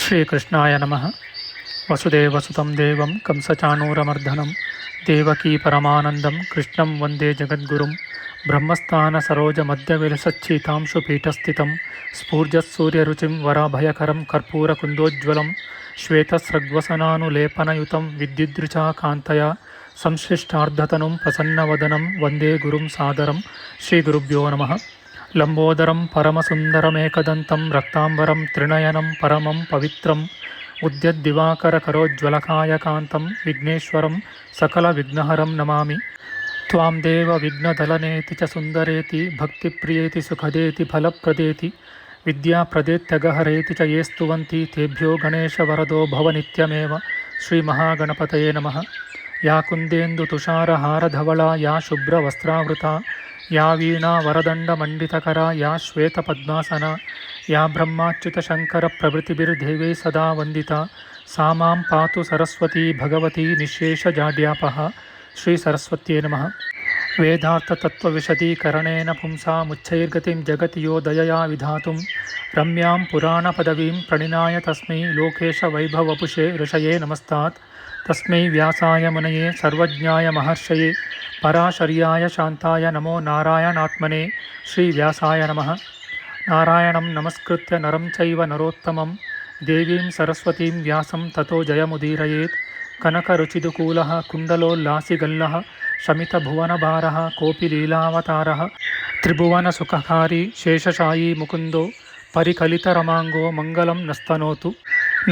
ಶ್ರೀಕೃಷ್ಣಾಯ ನಮಃ. ವಸುದೇವಸುತಂ ದೇವಂ ಕಂಸಚಾಣೂರಮರ್ದನಂ ದೇವಕೀ ಪರಮಾನಂದಂ ಕೃಷ್ಣಂ ವಂದೇ ಜಗದ್ಗುರುಂ. ಬ್ರಹ್ಮಸ್ಥಾನ ಸರೋಜ ಮಧ್ಯವಿಲಸಚ್ಛೀತಾಂಶು ಪೀಠಸ್ಥಿತಂ ಸ್ಫೂರ್ಜತ್ಸೂರ್ಯರುಚಿಂ ವರಾಭಯಕರಂ ಕರ್ಪೂರಕುಂದೋಜ್ವಲಂ ಶ್ವೇತಸ್ರಗ್ವಸನಾನುಲೇಪನಯುತಂ ವಿದ್ಯುದ್ರುಚಾ ಕಾಂತಯ ಸಂಶ್ಲಿಷ್ಟಾರ್ಧತನುಂ ಪ್ರಸನ್ನವದನಂ ವಂದೇ ಗುರುಂ ಸಾದರಂ. ಶ್ರೀಗುರುಭ್ಯೋ ನಮಃ. ಲಂಬೋದರಂ ಪರಮಸುಂದರಮೇಕದಂತಂ ರಕ್ತಾಂಬರಂ ತ್ರಿನಯನಂ ಪರಮಂ ಪವಿತ್ರಂ ಉದ್ಯದ್ದಿವಾಕರಕರೋಜ್ವಲಕಾಯಕಾಂತಂ ವಿಘ್ನೇಶ್ವರಂ ಸಕಲವಿಘ್ನಹರಂ ನಮಾಮಿ. ತ್ವಾಂ ದೇವ ವಿಘ್ನದಲನೇತಿ ಚ ಸುಂದರೇತಿ ಭಕ್ತಿಪ್ರಿಯೇತಿ ಸುಖದೇತಿ ಫಲಪ್ರದೇತಿ ವಿದ್ಯಾಪ್ರದೇತ್ಯಗಹರೇತಿ ಚ ಯೇ ಸ್ತುವಂತಿ ತೇಭ್ಯೋ ಗಣೇಶವರದೋ ಭವ ನಿತ್ಯಮೇವ. ಶ್ರೀಮಹಾಗಣಪತಯೇ ನಮಃ. ಯಾ ಕುಂದೇಂದು ತುಷಾರಹಾರಧವಳಾ ಯಾ ಶುಭ್ರವಸ್ತ್ರಾವೃತಾ ಯಾ ವೀಣಾ ವರದಂಡಮಂಡಿತಕರ ಯಾ ಶ್ವೇತಪದ್ಮಾಸನ ಯಾ ಬ್ರಹ್ಮಾಚ್ಯುತಶಂಕರ ಪ್ರಭೃತಿಭಿರ್ದೇವೈ ಸದಾ ವಂದಿತಾ ಸಾ ಮಾಂ ಪಾತು ಸರಸ್ವತೀ ಭಗವತೀ ನಿಶೇಷಜಾಡ್ಯಾಪಃ. ಶ್ರೀ ಸರಸ್ವತ್ಯೇ ನಮಃ. ವೇದಾರ್ಥತತ್ವವಿಶದೀಕರಣೇನ ಪುಂಸಾಮುಚ್ಚೈರ್ಗತಿಂ ಜಗತಿ ಯೋ ದಯಯಾ ವಿಧಾತುಂ ರಮ್ಯಾಂ ಪುರಾಣಪದವೀಂ ಪ್ರಣಿನಾಯ ತಸ್ಮೈ ಲೋಕೇಶವೈಭವಪುಷೇ ಋಷಯೇ ನಮಸ್ತಾತ್. ತಸ್ಮೈ ವ್ಯಾಸಾಯ ಮುನಯೇ ಸರ್ವಜ್ಞಾಯ ಮಹರ್ಷಯೇ ಪರಾಶರ್ಯಾಯ ಶಾಂತಾಯ ನಮೋ ನಾರಾಯಣಾತ್ಮನೇ. ಶ್ರೀ ವ್ಯಾಸಾಯ ನಮಃ. ನಾರಾಯಣಂ ನಮಸ್ಕೃತ್ಯ ನರಂ ಚೈವ ನರೋತ್ತಮಂ ದೇವೀಂ ಸರಸ್ವತೀಂ ವ್ಯಾಸಂ ತತೋ ಜಯಮುದೀರಯೇತ್. ಕನಕರುಚಿದುಕೂಲಃ ಕುಂಡಲೋಲ್ಲಾಸಿಗಲ್ಲಃ ಶಮಿತಭುವನಭಾರಃ ಕೋಪಿ ಲೀಲಾವತಾರಃ ತ್ರಿಭುವನಸುಖಕಾರಿ ಶೇಷಶಾಯೀ ಮುಕುಂದೋ ಪರಿಕಲಿತರಮಾಂಗೋ ಮಂಗಲಂ ನಸ್ತನೋತು.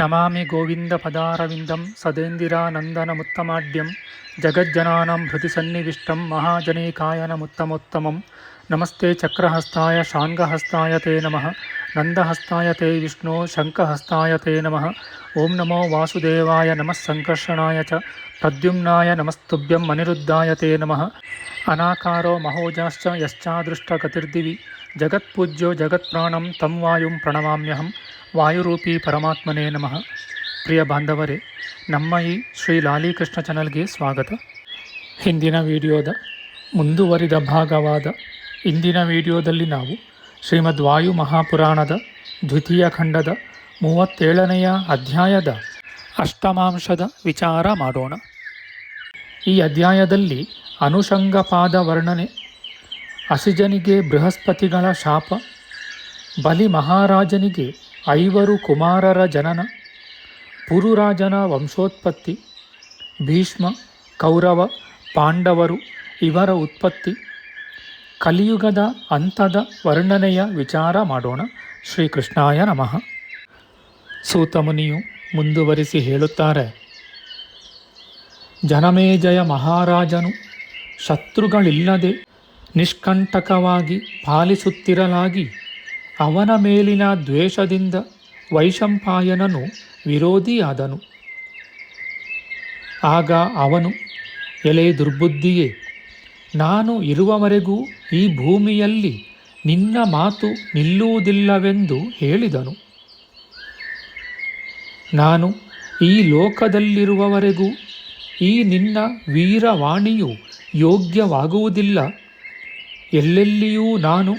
ನಮಾಮಿ ಗೋವಿಂದಪದಾರವಿಂದಂ ಸದೇಂದಿರಾನಂದನಮುತ್ತಮಾಡ್ಯಂ ಜಗಜ್ಜನಾನಾಂ ಹೃದಯ ಸನ್ನಿವಿಷ್ಟಂ ಮಹಾಜನೈಕಾಯನಮುತ್ತಮೋತ್ತಮಂ. ನಮಸ್ತೆ ಚಕ್ರಹಸ್ತಾಯ ಶಾಂಗಹಸ್ತಾಯ ತೇ ನಮಃ. ನಂದಹಸ್ತಾಯ ತೇ ವಿಷ್ಣೋ ಶಂಖಹಸ್ತಾಯ ತೇ ನಮಃ. ಓಂ ನಮೋ ವಾಸುದೇವಾಯ ನಮಃ ಸಂಕರ್ಷಣಾಯ ಚ ಪ್ರದ್ಯುಮ್ನಾಯ ನಮಸ್ತುಭ್ಯಂ ಅನಿರುದ್ಧಾಯ ತೇ ನಮಃ. ಅನಾಕಾರೋ ಮಹೋಜಾಶ್ಚ ಯಶ್ಚಾದೃಷ್ಟಗತಿರ್ದಿವಿ ಜಗತ್ಪೂಜ್ಯೋ ಜಗತ್ಪ್ರಾಣಂ ತಂ ವಾಯುಂ ಪ್ರಣಮಾಮ್ಯಹಂ. ವಾಯುರೂಪಿ ಪರಮಾತ್ಮನೇ ನಮಃ. ಪ್ರಿಯ ಬಾಂಧವರೇ, ನಮ್ಮ ಈ ಶ್ರೀ ಲಾಲಿಕೃಷ್ಣ ಚಾನಲ್ಗೆ ಸ್ವಾಗತ. ಹಿಂದಿನ ವಿಡಿಯೋದ ಮುಂದುವರಿದ ಭಾಗವಾದ ಇಂದಿನ ವಿಡಿಯೋದಲ್ಲಿ ನಾವು ಶ್ರೀಮದ್ ವಾಯು ಮಹಾಪುರಾಣದ ದ್ವಿತೀಯ ಖಂಡದ 37ನೆಯ ಅಧ್ಯಾಯದ ಅಷ್ಟಮಾಂಶದ ವಿಚಾರ ಮಾಡೋಣ. ಈ ಅಧ್ಯಾಯದಲ್ಲಿ ಅನುಷಂಗಪಾದ ವರ್ಣನೆ, ಅಸಿಜನಿಗೆ ಬೃಹಸ್ಪತಿಗಳ ಶಾಪ, ಬಲಿ ಮಹಾರಾಜನಿಗೆ 5 ಕುಮಾರರ ಜನನ, ಪುರುರಾಜನ ವಂಶೋತ್ಪತ್ತಿ, ಭೀಷ್ಮ, ಕೌರವ, ಪಾಂಡವರು ಇವರ ಉತ್ಪತ್ತಿ, ಕಲಿಯುಗದ ಅಂತ್ಯದ ವರ್ಣನೆಯ ವಿಚಾರ ಮಾಡೋಣ. ಶ್ರೀಕೃಷ್ಣಾಯ ನಮಃ. ಸೂತಮುನಿಯು ಮುಂದುವರಿಸಿ ಹೇಳುತ್ತಾರೆ, ಜನಮೇಜಯ ಮಹಾರಾಜನು ಶತ್ರುಗಳಿಲ್ಲದೆ ನಿಷ್ಕಂಟಕವಾಗಿ ಪಾಲಿಸುತ್ತಿರಲಾಗಿ ಅವನ ಮೇಲಿನ ದ್ವೇಷದಿಂದ ವೈಶಂಪಾಯನನು ವಿರೋಧಿಯಾದನು. ಆಗ ಅವನು, ಎಲೆ ದುರ್ಬುದ್ಧಿಯೇ, ನಾನು ಇರುವವರೆಗೂ ಈ ಭೂಮಿಯಲ್ಲಿ ನಿನ್ನ ಮಾತು ನಿಲ್ಲುವುದಿಲ್ಲವೆಂದು ಹೇಳಿದನು. ನಾನು ಈ ಲೋಕದಲ್ಲಿರುವವರೆಗೂ ಈ ನಿನ್ನ ವೀರವಾಣಿಯು ಯೋಗ್ಯವಾಗುವುದಿಲ್ಲ. ಎಲ್ಲೆಲ್ಲಿಯೂ ನಾನು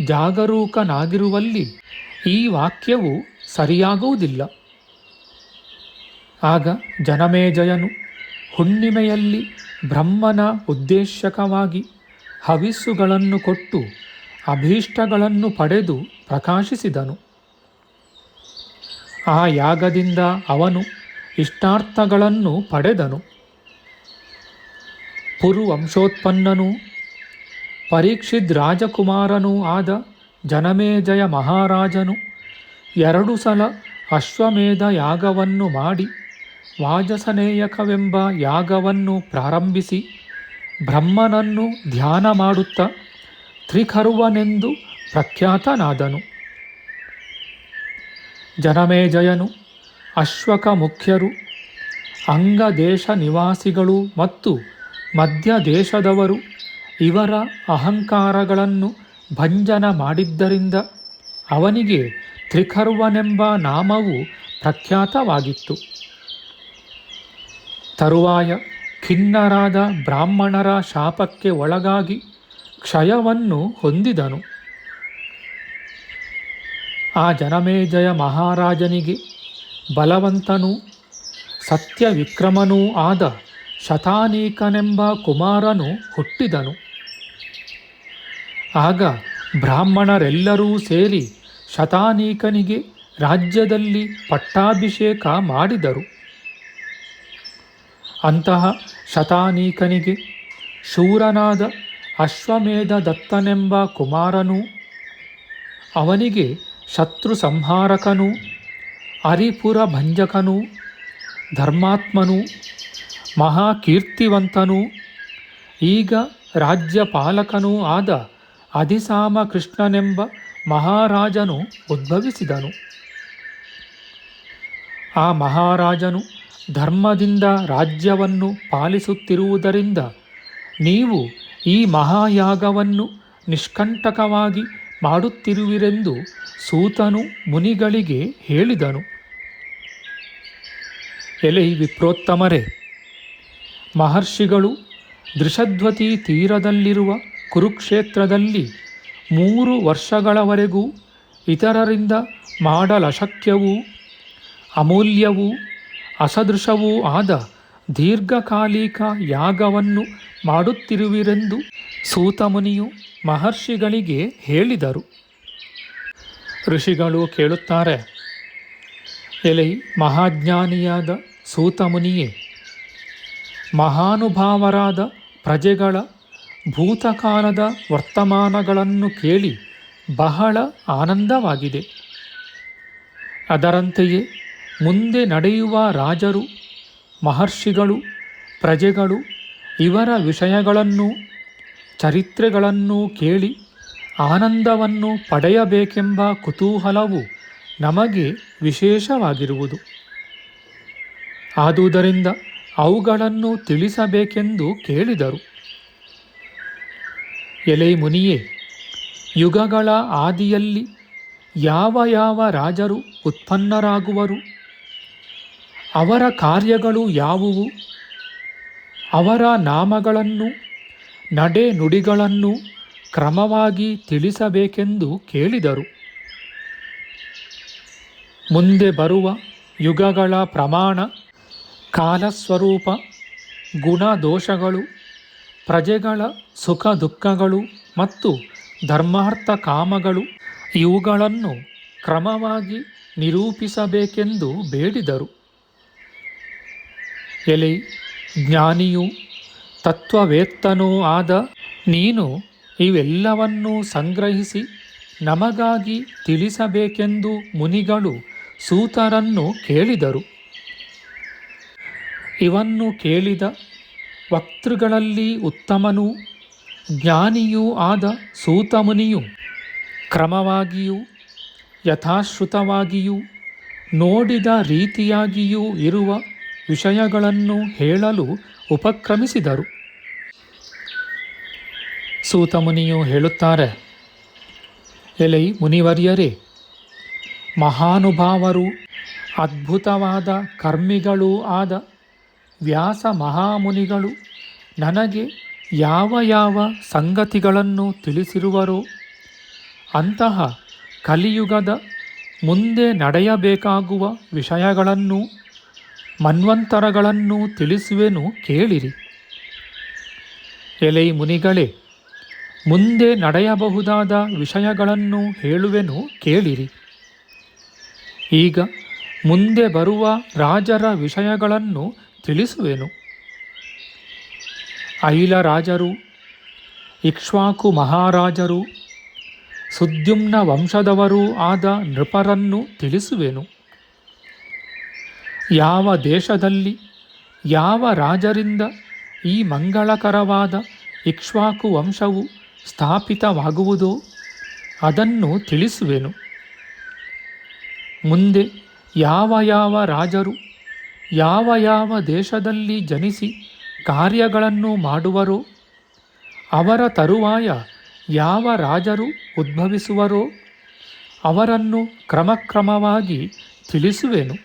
ಜಾಗರೂಕನಾಗಿರುವಲ್ಲಿ ಈ ವಾಕ್ಯವು ಸರಿಯಾಗುವುದಿಲ್ಲ. ಆಗ ಜನಮೇಜಯನು ಹುಣ್ಣಿಮೆಯಲ್ಲಿ ಬ್ರಹ್ಮನ ಉದ್ದೇಶಕವಾಗಿ ಹವಿಸ್ಸುಗಳನ್ನು ಕೊಟ್ಟು ಅಭೀಷ್ಟಗಳನ್ನು ಪಡೆದು ಪ್ರಕಾಶಿಸಿದನು. ಆ ಯಾಗದಿಂದ ಅವನು ಇಷ್ಟಾರ್ಥಗಳನ್ನು ಪಡೆದನು. ಪುರುವಂಶೋತ್ಪನ್ನನೂ ಪರೀಕ್ಷಿತ್ ರಾಜಕುಮಾರನೂ ಆದ ಜನಮೇಜಯ ಮಹಾರಾಜನು 2 ಸಲ ಅಶ್ವಮೇಧ ಯಾಗವನ್ನು ಮಾಡಿ ವಾಜಸನೇಯಕವೆಂಬ ಯಾಗವನ್ನು ಪ್ರಾರಂಭಿಸಿ ಬ್ರಹ್ಮನನ್ನು ಧ್ಯಾನ ಮಾಡುತ್ತಾ ತ್ರಿಖರ್ವನೆಂದು ಪ್ರಖ್ಯಾತನಾದನು. ಜನಮೇಜಯನು ಅಶ್ವಕ ಮುಖ್ಯರು, ಅಂಗದೇಶ ನಿವಾಸಿಗಳು ಮತ್ತು ಮಧ್ಯ ದೇಶದವರು ಇವರ ಅಹಂಕಾರಗಳನ್ನು ಭಂಜನ ಮಾಡಿದ್ದರಿಂದ ಅವನಿಗೆ ತ್ರಿಖರ್ವನೆಂಬ ನಾಮವು ಪ್ರಖ್ಯಾತವಾಗಿತ್ತು. ತರುವಾಯ ಖಿನ್ನರಾದ ಬ್ರಾಹ್ಮಣರ ಶಾಪಕ್ಕೆ ಒಳಗಾಗಿ ಕ್ಷಯವನ್ನು ಹೊಂದಿದನು. ಆ ಜನಮೇಜಯ ಮಹಾರಾಜನಿಗೆ ಬಲವಂತನೂ ಸತ್ಯವಿಕ್ರಮನೂ ಆದ ಶತಾನೀಕನೆಂಬ ಕುಮಾರನು ಹುಟ್ಟಿದನು. ಆಗ ಬ್ರಾಹ್ಮಣರೆಲ್ಲರೂ ಸೇರಿ ಶತಾನೀಕನಿಗೆ ರಾಜ್ಯದಲ್ಲಿ ಪಟ್ಟಾಭಿಷೇಕ ಮಾಡಿದರು. ಅಂತಹ ಶತಾನೀಕನಿಗೆ ಶೂರನಾದ ಅಶ್ವಮೇಧ ದತ್ತನೆಂಬ ಕುಮಾರನೂ, ಅವನಿಗೆ ಶತ್ರು ಸಂಹಾರಕನೂ ಅರಿಪುರ ಭಂಜಕನೂ ಧರ್ಮಾತ್ಮನೂ ಮಹಾಕೀರ್ತಿವಂತನೂ ಈಗ ರಾಜ್ಯಪಾಲಕನೂ ಆದ ಅಧಿಸಾಮ ಕೃಷ್ಣನೆಂಬ ಮಹಾರಾಜನು ಉದ್ಭವಿಸಿದನು. ಆ ಮಹಾರಾಜನು ಧರ್ಮದಿಂದ ರಾಜ್ಯವನ್ನು ಪಾಲಿಸುತ್ತಿರುವುದರಿಂದ ನೀವು ಈ ಮಹಾಯಾಗವನ್ನು ನಿಷ್ಕಂಟಕವಾಗಿ ಮಾಡುತ್ತಿರುವಿರೆಂದು ಸೂತನು ಮುನಿಗಳಿಗೆ ಹೇಳಿದನು. ಎಲೈ ವಿಪ್ರೋತ್ತಮರೇ, ಮಹರ್ಷಿಗಳು ದೃಷದ್ವತಿ ತೀರದಲ್ಲಿರುವ ಕುರುಕ್ಷೇತ್ರದಲ್ಲಿ 3 ವರ್ಷಗಳವರೆಗೂ ಇತರರಿಂದ ಮಾಡಲಶಕ್ಯವೂ ಅಮೂಲ್ಯವೂ ಅಸದೃಶವೂ ಆದ ದೀರ್ಘಕಾಲಿಕ ಯಾಗವನ್ನು ಮಾಡುತ್ತಿರುವಿರೆಂದು ಸೂತಮುನಿಯು ಮಹರ್ಷಿಗಳಿಗೆ ಹೇಳಿದರು. ಋಷಿಗಳು ಕೇಳುತ್ತಾರೆ, ಎಲೈ ಮಹಾಜ್ಞಾನಿಯಾದ ಸೂತಮುನಿಯೇ, ಮಹಾನುಭಾವರಾದ ಪ್ರಜೆಗಳ ಭೂತಕಾಲದ ವರ್ತಮಾನಗಳನ್ನು ಕೇಳಿ ಬಹಳ ಆನಂದವಾಗಿದೆ. ಅದರಂತೆಯೇ ಮುಂದೆ ನಡೆಯುವ ರಾಜರು, ಮಹರ್ಷಿಗಳು, ಪ್ರಜೆಗಳು ಇವರ ವಿಷಯಗಳನ್ನು, ಚರಿತ್ರೆಗಳನ್ನು ಕೇಳಿ ಆನಂದವನ್ನು ಪಡೆಯಬೇಕೆಂಬ ಕುತೂಹಲವು ನಮಗೆ ವಿಶೇಷವಾಗಿರುವುದು. ಆದುದರಿಂದ ಅವುಗಳನ್ನು ತಿಳಿಸಬೇಕೆಂದು ಕೇಳಿದರು. ಎಲೈ ಮುನಿಯೇ, ಯುಗಗಳ ಆದಿಯಲ್ಲಿ ಯಾವ ಯಾವ ರಾಜರು ಉತ್ಪನ್ನರಾಗುವರು, ಅವರ ಕಾರ್ಯಗಳು ಯಾವುವು, ಅವರ ನಾಮಗಳನ್ನು ನಡೆ ನುಡಿಗಳನ್ನು ಕ್ರಮವಾಗಿ ತಿಳಿಸಬೇಕೆಂದು ಕೇಳಿದರು. ಮುಂದೆ ಬರುವ ಯುಗಗಳ ಪ್ರಮಾಣ, ಕಾಲಸ್ವರೂಪ, ಗುಣದೋಷಗಳು, ಪ್ರಜೆಗಳ ಸುಖ ದುಃಖಗಳು ಮತ್ತು ಧರ್ಮಾರ್ಥ ಕಾಮಗಳು ಇವುಗಳನ್ನು ಕ್ರಮವಾಗಿ ನಿರೂಪಿಸಬೇಕೆಂದು ಬೇಡಿದರು. ಎಲೈ ಜ್ಞಾನಿಯೂ ತತ್ವವೇತ್ತನೂ ಆದ ನೀನು ಇವೆಲ್ಲವನ್ನೂ ಸಂಗ್ರಹಿಸಿ ನಮಗಾಗಿ ತಿಳಿಸಬೇಕೆಂದು ಮುನಿಗಳು ಸೂತರನ್ನು ಕೇಳಿದರು. ಇವನ್ನು ಕೇಳಿದ ವಕ್ತೃಗಳಲ್ಲಿ ಉತ್ತಮನೂ ಜ್ಞಾನಿಯೂ ಆದ ಸೂತಮುನಿಯು ಕ್ರಮವಾಗಿಯೂ ಯಥಾಶ್ರುತವಾಗಿಯೂ ನೋಡಿದ ರೀತಿಯಾಗಿಯೂ ಇರುವ ವಿಷಯಗಳನ್ನು ಹೇಳಲು ಉಪಕ್ರಮಿಸಿದರು. ಸೂತಮುನಿಯು ಹೇಳುತ್ತಾರೆ, ಎಲೈ ಮುನಿವರ್ಯರೇ, ಮಹಾನುಭಾವರು ಅದ್ಭುತವಾದ ಕರ್ಮಿಗಳೂ ಆದ ವ್ಯಾಸ ಮಹಾಮುನಿಗಳು ನನಗೆ ಯಾವ ಯಾವ ಸಂಗತಿಗಳನ್ನು ತಿಳಿಸಿರುವರೋ ಅಂತಹ ಕಲಿಯುಗದ ಮುಂದೆ ನಡೆಯಬೇಕಾಗುವ ವಿಷಯಗಳನ್ನು, ಮನ್ವಂತರಗಳನ್ನು ತಿಳಿಸುವೆನು ಕೇಳಿರಿ. ಎಲೈ ಮುನಿಗಳೇ, ಮುಂದೆ ನಡೆಯಬಹುದಾದ ವಿಷಯಗಳನ್ನು ಹೇಳುವೆನು ಕೇಳಿರಿ. ಈಗ ಮುಂದೆ ಬರುವ ರಾಜರ ವಿಷಯಗಳನ್ನು ತಿಳಿಸುವೆನು. ಐಲ ರಾಜರು, ಇಕ್ಷ್ವಾಕು ಮಹಾರಾಜರು, ಸುದ್ಯುಮ್ನ ವಂಶದವರೂ ಆದ ನೃಪರನ್ನು ತಿಳಿಸುವೆನು. ಯಾವ ದೇಶದಲ್ಲಿ ಯಾವ ರಾಜರಿಂದ ಈ ಮಂಗಳಕರವಾದ ಇಕ್ಷ್ವಾಕು ವಂಶವು ಸ್ಥಾಪಿತವಾಗುವುದೋ ಅದನ್ನು ತಿಳಿಸುವೆನು. ಮುಂದೆ ಯಾವ ಯಾವ ರಾಜರು ಯಾವ ಯಾವ ದೇಶದಲ್ಲಿ ಜನಿಸಿ ಕಾರ್ಯಗಳನ್ನು ಮಾಡುವರೋ, ಅವರ ತರುವಾಯ ಯಾವ ರಾಜರು ಉದ್ಭವಿಸುವರೋ ಅವರನ್ನು ಕ್ರಮಕ್ರಮವಾಗಿ ತಿಳಿಸುವೆನು.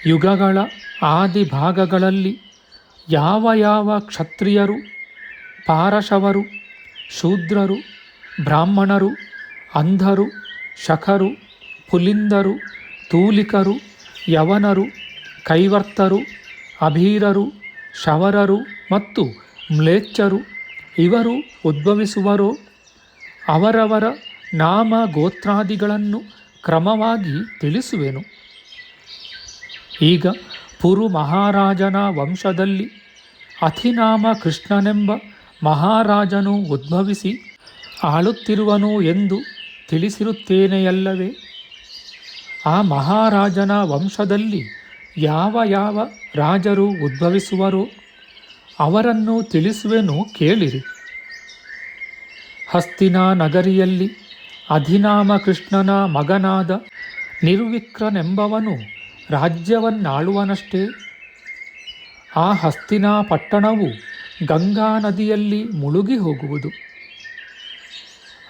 ಯುಗಗಳ ಆದಿ ಭಾಗಗಳಲ್ಲಿ ಯಾವ ಯಾವ ಕ್ಷತ್ರಿಯರು, ಪಾರಶವರು, ಶೂದ್ರರು, ಬ್ರಾಹ್ಮಣರು, ಅಂಧರು, ಶಖರು, ಪುಲಿಂದರು, ತೂಲಿಕರು, ಯವನರು, ಕೈವರ್ತರು, ಅಭೀರರು, ಶವರರು ಮತ್ತು ಮ್ಲೇಚ್ಛರು ಇವರು ಉದ್ಭವಿಸುವರೋ ಅವರವರ ನಾಮ ಗೋತ್ರಾದಿಗಳನ್ನು ಕ್ರಮವಾಗಿ ತಿಳಿಸುವೆನು. ಈಗ ಪುರು ಮಹಾರಾಜನ ವಂಶದಲ್ಲಿ ಅಧಿನಾಮ ಕೃಷ್ಣನೆಂಬ ಮಹಾರಾಜನು ಉದ್ಭವಿಸಿ ಆಳುತ್ತಿರುವನು ಎಂದು ತಿಳಿಸಿರುತ್ತೇನೆಯಲ್ಲವೇ? ಆ ಮಹಾರಾಜನ ವಂಶದಲ್ಲಿ ಯಾವ ಯಾವ ರಾಜರು ಉದ್ಭವಿಸುವರೋ ಅವರನ್ನು ತಿಳಿಸುವೆನು, ಕೇಳಿರಿ. ಹಸ್ತಿನಾ ನಗರಿಯಲ್ಲಿ ಅಧಿನಾಮ ಕೃಷ್ಣನ ಮಗನಾದ ನಿರ್ವಿಕ್ರನೆಂಬವನು ರಾಜ್ಯವನ್ನಾಳುವನಷ್ಟೇ. ಆ ಹಸ್ತಿನಾ ಪಟ್ಟಣವು ಗಂಗಾ ನದಿಯಲ್ಲಿ ಮುಳುಗಿ ಹೋಗುವುದು.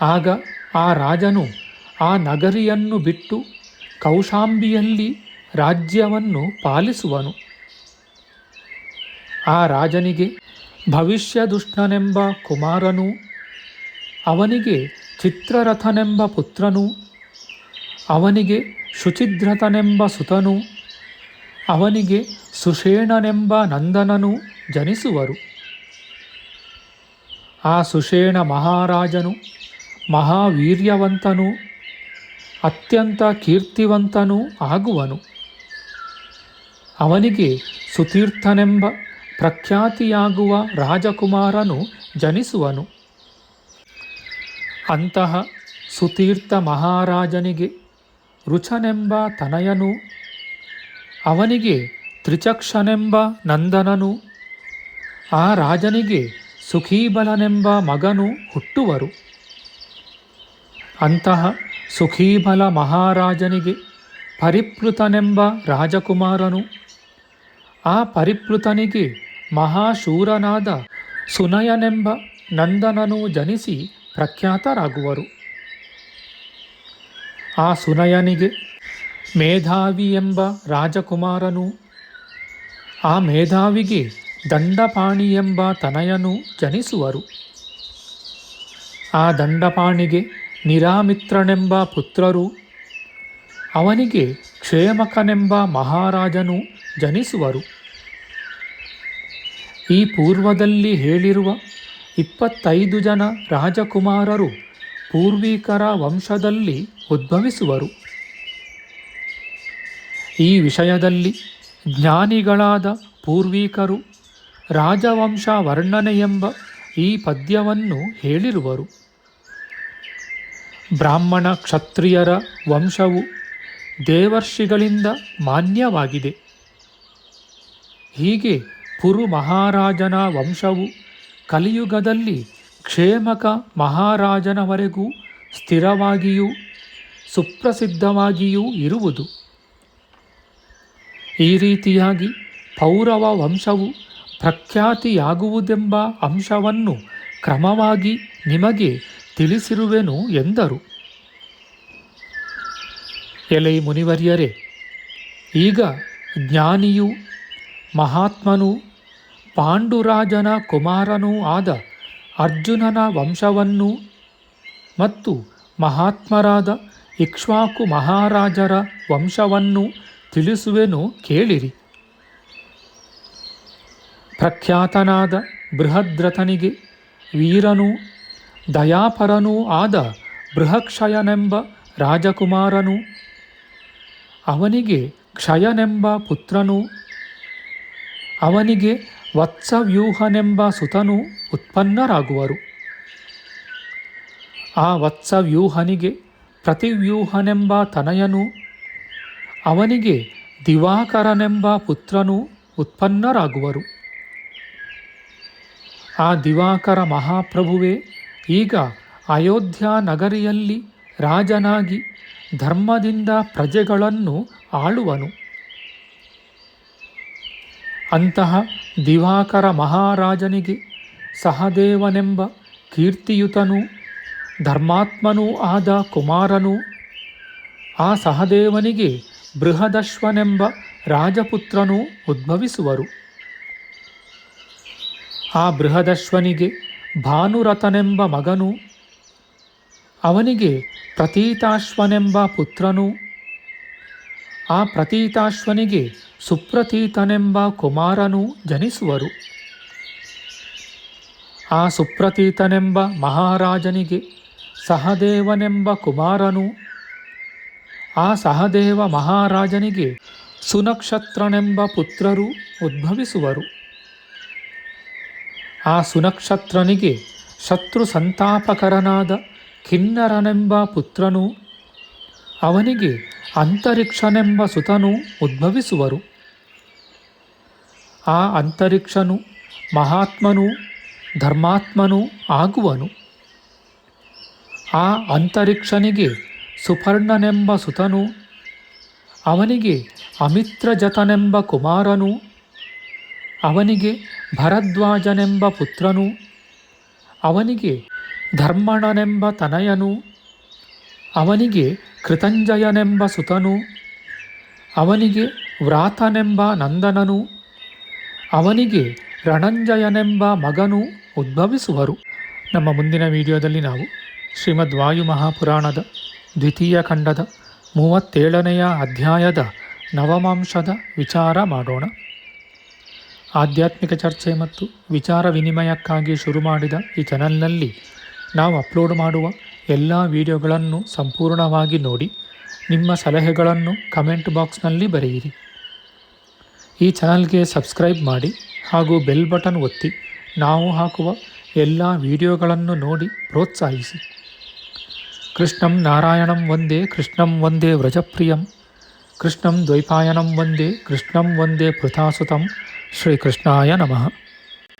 ಆಗ ಆ ರಾಜನು ಆ ನಗರಿಯನ್ನು ಬಿಟ್ಟು ಕೌಶಾಂಬಿಯಲ್ಲಿ ರಾಜ್ಯವನ್ನು ಪಾಲಿಸುವನು. ಆ ರಾಜನಿಗೆ ಭವಿಷ್ಯದುಷ್ಣನೆಂಬ ಕುಮಾರನೂ, ಅವನಿಗೆ ಚಿತ್ರರಥನೆಂಬ ಪುತ್ರನೂ, ಅವನಿಗೆ ಶುಚಿದ್ರಥನೆಂಬ ಸುತನೂ, ಅವನಿಗೆ ಸುಷೇಣನೆಂಬ ನಂದನನೂ ಜನಿಸುವರು. ಆ ಸುಷೇಣ ಮಹಾರಾಜನು ಮಹಾವೀರ್ಯವಂತನೂ ಅತ್ಯಂತ ಕೀರ್ತಿವಂತನೂ ಆಗುವನು. ಅವನಿಗೆ ಸುತೀರ್ಥನೆಂಬ ಪ್ರಖ್ಯಾತಿಯಾಗುವ ರಾಜಕುಮಾರನು ಜನಿಸುವನು. ಅಂತಹ ಸುತೀರ್ಥ ಮಹಾರಾಜನಿಗೆ ರುಚನೆಂಬ ತನಯನೂ, ಅವನಿಗೆ ತ್ರಿಚಕ್ಷನೆಂಬ ನಂದನನೂ, ಆ ರಾಜನಿಗೆ ಸುಖೀಬಲನೆಂಬ ಮಗನು ಹುಟ್ಟುವರು. ಅಂತಹ ಸುಖೀಬಲ ಮಹಾರಾಜನಿಗೆ ಪರಿಪ್ಲುತನೆಂಬ ರಾಜಕುಮಾರನು, ಆ ಪರಿಪ್ಲುತನಿಗೆ ಮಹಾಶೂರನಾದ ಸುನಯನೆಂಬ ನಂದನನು ಜನಿಸಿ ಪ್ರಖ್ಯಾತರಾಗುವರು. ಆ ಸುನಯನಿಗೆ ಮೇಧಾವಿ ಎಂಬ ರಾಜಕುಮಾರನು, ಆ ಮೇಧಾವಿಗೆ ದಂಡಪಾಣಿ ಎಂಬ ತನಯನು ಜನಿಸುವರು. ಆ ದಂಡಪಾಣಿಗೆ ನಿರಾಮಿತ್ರನೆಂಬ ಪುತ್ರರು, ಅವನಿಗೆ ಕ್ಷೇಮಕನೆಂಬ ಮಹಾರಾಜನು ಜನಿಸುವರು. ಈ ಪೂರ್ವದಲ್ಲಿ ಹೇಳಿರುವ 25 ಜನ ರಾಜಕುಮಾರರು ಪೂರ್ವಿಕರ ವಂಶದಲ್ಲಿ ಉದ್ಭವಿಸುವರು. ಈ ವಿಷಯದಲ್ಲಿ ಜ್ಞಾನಿಗಳಾದ ಪೂರ್ವಿಕರು ರಾಜವಂಶ ವರ್ಣನೆ ಎಂಬ ಈ ಪದ್ಯವನ್ನು ಹೇಳಿರುವರು. ಬ್ರಾಹ್ಮಣ ಕ್ಷತ್ರಿಯರ ವಂಶವು ದೇವರ್ಷಿಗಳಿಂದ ಮಾನ್ಯವಾಗಿದೆ. ಹೀಗೆ ಪುರು ಮಹಾರಾಜನ ವಂಶವು ಕಲಿಯುಗದಲ್ಲಿ ಕ್ಷೇಮಕ ಮಹಾರಾಜನವರೆಗೂ ಸ್ಥಿರವಾಗಿಯೂ ಸುಪ್ರಸಿದ್ಧವಾಗಿಯೂ ಇರುವುದು. ಈ ರೀತಿಯಾಗಿ ಪೌರವ ವಂಶವು ಪ್ರಖ್ಯಾತಿಯಾಗುವುದೆಂಬ ಅಂಶವನ್ನು ಕ್ರಮವಾಗಿ ನಿಮಗೆ ತಿಳಿಸಿರುವೆನು ಎಂದರು. ಎಲೈ ಮುನಿವರ್ಯರೇ, ಈಗ ಜ್ಞಾನಿಯೂ ಮಹಾತ್ಮನೂ ಪಾಂಡುರಾಜನ ಕುಮಾರನೂ ಆದ ಅರ್ಜುನನ ವಂಶವನ್ನೂ ಮತ್ತು ಮಹಾತ್ಮರಾದ ಇಕ್ಷ್ವಾಕು ಮಹಾರಾಜರ ವಂಶವನ್ನು ತಿಳಿಸುವೆನು, ಕೇಳಿರಿ. ಪ್ರಖ್ಯಾತನಾದ ಬೃಹದ್ರಥನಿಗೆ ವೀರನೂ ದಯಾಪರನೂ ಆದ ಬೃಹಕ್ಷಯನೆಂಬ ರಾಜಕುಮಾರನು, ಅವನಿಗೆ ಕ್ಷಯನೆಂಬ ಪುತ್ರನೂ, ಅವನಿಗೆ ವತ್ಸವ್ಯೂಹನೆಂಬ ಸುತನೂ ಉತ್ಪನ್ನರಾಗುವರು. ಆ ವತ್ಸವ್ಯೂಹನಿಗೆ ಪ್ರತಿವ್ಯೂಹನೆಂಬ ತನಯನೂ, ಅವನಿಗೆ ದಿವಾಕರನೆಂಬ ಪುತ್ರನೂ ಉತ್ಪನ್ನರಾಗುವರು. ಆ ದಿವಾಕರ ಮಹಾಪ್ರಭುವೇ ಈಗ ಅಯೋಧ್ಯ ನಗರಿಯಲ್ಲಿ ರಾಜನಾಗಿ ಧರ್ಮದಿಂದ ಪ್ರಜೆಗಳನ್ನು ಆಳುವನು. ಅಂತಹ ದಿವಾಕರ ಮಹಾರಾಜನಿಗೆ ಸಹದೇವನೆಂಬ ಕೀರ್ತಿಯುತನೂ ಧರ್ಮಾತ್ಮನೂ ಆದ ಕುಮಾರನೂ, ಆ ಸಹದೇವನಿಗೆ ಬೃಹದಶ್ವನೆಂಬ ರಾಜಪುತ್ರನೂ ಉದ್ಭವಿಸುವರು. ಆ ಬೃಹದಶ್ವನಿಗೆ ಭಾನುರಥನೆಂಬ ಮಗನೂ, ಅವನಿಗೆ ಪ್ರತೀತಾಶ್ವನೆಂಬ ಪುತ್ರನೂ, ಆ ಪ್ರತೀತಾಶ್ವನಿಗೆ ಸುಪ್ರತೀತನೆಂಬ ಕುಮಾರನು ಜನಿಸುವರು. ಆ ಸುಪ್ರತೀತನೆಂಬ ಮಹಾರಾಜನಿಗೆ ಸಹದೇವನೆಂಬ ಕುಮಾರನು, ಆ ಸಹದೇವ ಮಹಾರಾಜನಿಗೆ ಸುನಕ್ಷತ್ರನೆಂಬ ಪುತ್ರರು ಉದ್ಭವಿಸುವರು. ಆ ಸುನಕ್ಷತ್ರನಿಗೆ ಶತ್ರು ಸಂತಾಪಕರನಾದ ಕಿನ್ನರನೆಂಬ ಪುತ್ರನು, ಅವನಿಗೆ ಅಂತರಿಕ್ಷನೆಂಬ ಸುತನು ಉದ್ಭವಿಸುವರು. ಆ ಅಂತರಿಕ್ಷನು ಮಹಾತ್ಮನು ಧರ್ಮಾತ್ಮನು ಆಗುವನು. ಆ ಅಂತರಿಕ್ಷನಿಗೆ ಸುಪರ್ಣನೆಂಬ ಸುತನು, ಅವನಿಗೆ ಅಮಿತ್ರಜತನೆಂಬ ಕುಮಾರನು, ಅವನಿಗೆ ಭರದ್ವಾಜನೆಂಬ ಪುತ್ರನು, ಅವನಿಗೆ ಧರ್ಮಣನೆಂಬ ತನಯನು, ಅವನಿಗೆ ಕೃತಂಜಯನೆಂಬ ಸುತನು, ಅವನಿಗೆ ವ್ರಾತನೆಂಬ ನಂದನನು, ಅವನಿಗೆ ರಣಂಜಯನೆಂಬ ಮಗನು ಉದ್ಭವಿಸುವರು. ನಮ್ಮ ಮುಂದಿನ ವಿಡಿಯೋದಲ್ಲಿ ನಾವು ಶ್ರೀಮದ್ ವಾಯು ಮಹಾಪುರಾಣದ ದ್ವಿತೀಯ ಖಂಡದ 37ನೆಯ ಅಧ್ಯಾಯದ ನವಮಾಂಶದ ವಿಚಾರ ಮಾಡೋಣ. ಆಧ್ಯಾತ್ಮಿಕ ಚರ್ಚೆ ಮತ್ತು ವಿಚಾರ ವಿನಿಮಯಕ್ಕಾಗಿ ಶುರು ಮಾಡಿದ ಈ ಚಾನಲ್ನಲ್ಲಿ ನಾವು ಅಪ್ಲೋಡ್ ಮಾಡುವ ಎಲ್ಲ ವಿಡಿಯೋಗಳನ್ನು ಸಂಪೂರ್ಣವಾಗಿ ನೋಡಿ ನಿಮ್ಮ ಸಲಹೆಗಳನ್ನು ಕಮೆಂಟ್ ಬಾಕ್ಸ್ನಲ್ಲಿ ಬರೆಯಿರಿ. ಈ ಚಾನಲ್ಗೆ ಸಬ್ಸ್ಕ್ರೈಬ್ ಮಾಡಿ ಹಾಗೂ ಬೆಲ್ ಬಟನ್ ಒತ್ತಿ ನಾವು ಹಾಕುವ ಎಲ್ಲ ವಿಡಿಯೋಗಳನ್ನು ನೋಡಿ ಪ್ರೋತ್ಸಾಹಿಸಿ. ಕೃಷ್ಣಂ ನಾರಾಯಣಂ ವಂದೇ ಕೃಷ್ಣಂ ವಂದೇ ವ್ರಜಪ್ರಿಯಂ ಕೃಷ್ಣಂ ದ್ವೈಪಾಯನಂ ವಂದೇ ಕೃಷ್ಣಂ ವಂದೇ ಪೃಥಾಸುತಂ ಶ್ರೀಕೃಷ್ಣಾಯ ನಮಃ.